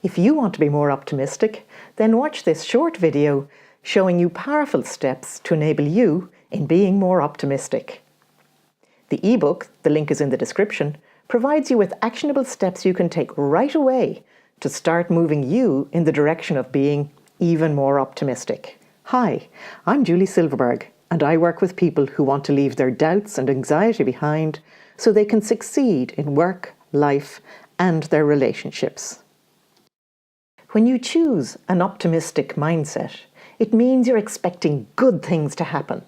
If you want to be more optimistic, then watch this short video showing you powerful steps to enable you in being more optimistic. The ebook, the link is in the description, provides you with actionable steps you can take right away to start moving you in the direction of being even more optimistic. Hi, I'm Julie Silfverberg, and I work with people who want to leave their doubts and anxiety behind so they can succeed in work, life, and their relationships. When you choose an optimistic mindset, it means you're expecting good things to happen.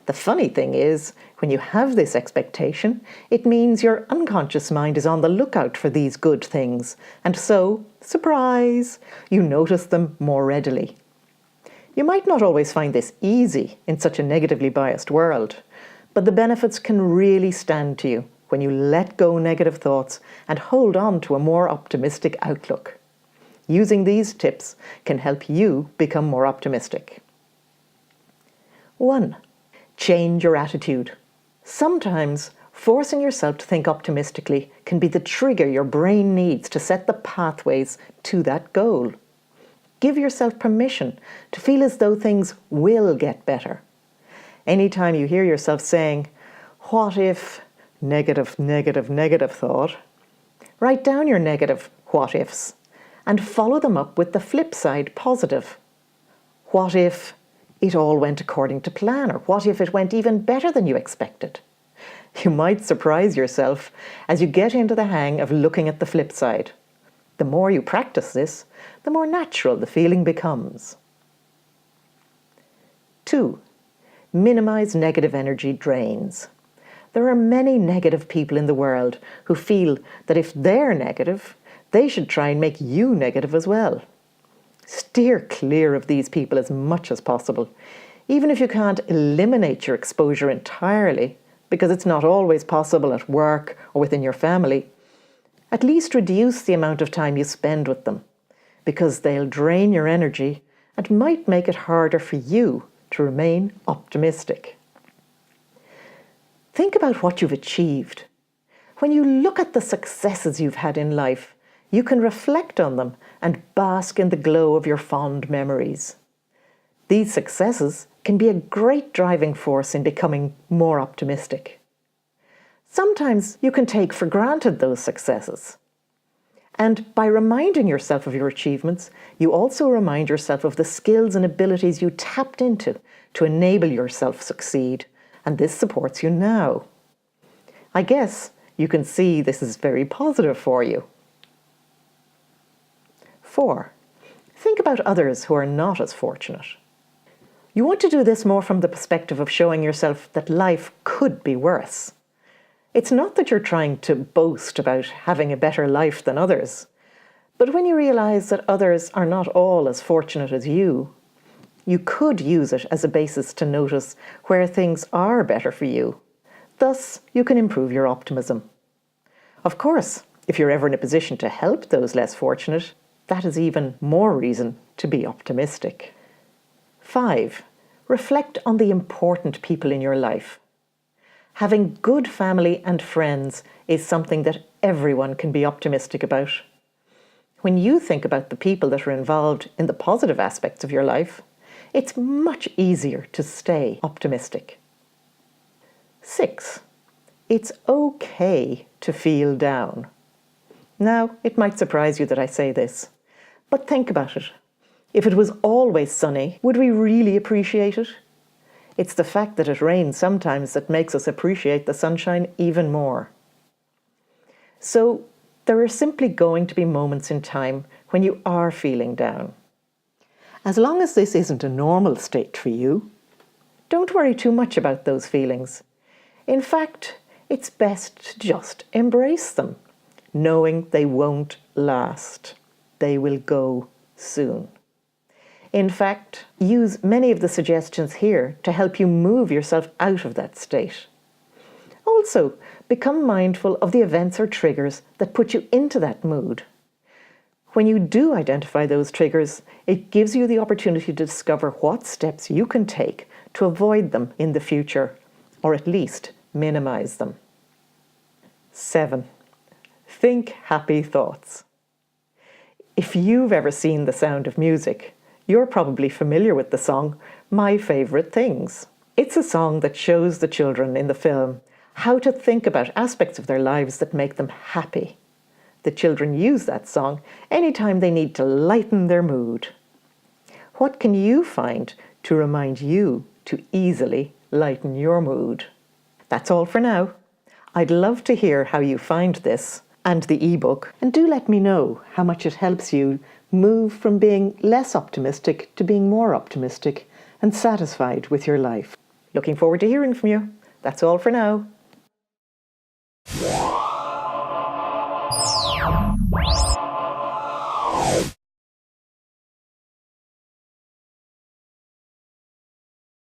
The funny thing is, when you have this expectation, it means your unconscious mind is on the lookout for these good things, and so, surprise, you notice them more readily. You might not always find this easy in such a negatively biased world, but the benefits can really stand to you when you let go negative thoughts and hold on to a more optimistic outlook. Using these tips can help you become more optimistic. 1. Change your attitude. Sometimes forcing yourself to think optimistically can be the trigger your brain needs to set the pathways to that goal. Give yourself permission to feel as though things will get better. Anytime you hear yourself saying, "What if," negative thought, write down your negative what ifs and follow them up with the flip side positive. What if it all went according to plan, or what if it went even better than you expected? You might surprise yourself as you get into the hang of looking at the flip side. The more you practice this, the more natural the feeling becomes. 2. Minimize negative energy drains. There are many negative people in the world who feel that if they're negative, they should try and make you negative as well. Steer clear of these people as much as possible, even if you can't eliminate your exposure entirely, because it's not always possible at work or within your family. At least reduce the amount of time you spend with them, because they'll drain your energy and might make it harder for you to remain optimistic. Think about what you've achieved. When you look at the successes you've had in life, you can reflect on them and bask in the glow of your fond memories. These successes can be a great driving force in becoming more optimistic. Sometimes you can take for granted those successes. And by reminding yourself of your achievements, you also remind yourself of the skills and abilities you tapped into to enable yourself succeed, and this supports you now. I guess you can see this is very positive for you. 4. Think about others who are not as fortunate. You want to do this more from the perspective of showing yourself that life could be worse. It's not that you're trying to boast about having a better life than others, but when you realize that others are not all as fortunate as you could use it as a basis to notice where things are better for you. Thus, you can improve your optimism. Of course, if you're ever in a position to help those less fortunate, that is even more reason to be optimistic. 5. Reflect on the important people in your life. Having good family and friends is something that everyone can be optimistic about. When you think about the people that are involved in the positive aspects of your life, it's much easier to stay optimistic. 6. It's okay to feel down. Now, it might surprise you that I say this, but think about it. If it was always sunny, would we really appreciate it? It's the fact that it rains sometimes that makes us appreciate the sunshine even more. So, there are simply going to be moments in time when you are feeling down. As long as this isn't a normal state for you, don't worry too much about those feelings. In fact, it's best to just embrace them, knowing they won't last. They will go soon. In fact, use many of the suggestions here to help you move yourself out of that state. Also, become mindful of the events or triggers that put you into that mood. When you do identify those triggers, it gives you the opportunity to discover what steps you can take to avoid them in the future, or at least minimize them. 7. Think happy thoughts. If you've ever seen The Sound of Music, you're probably familiar with the song My Favourite Things. It's a song that shows the children in the film how to think about aspects of their lives that make them happy. The children use that song anytime they need to lighten their mood. What can you find to remind you to easily lighten your mood? That's all for now. I'd love to hear how you find this and the ebook, and do let me know how much it helps you move from being less optimistic to being more optimistic and satisfied with your life. Looking forward to hearing from you. That's all for now.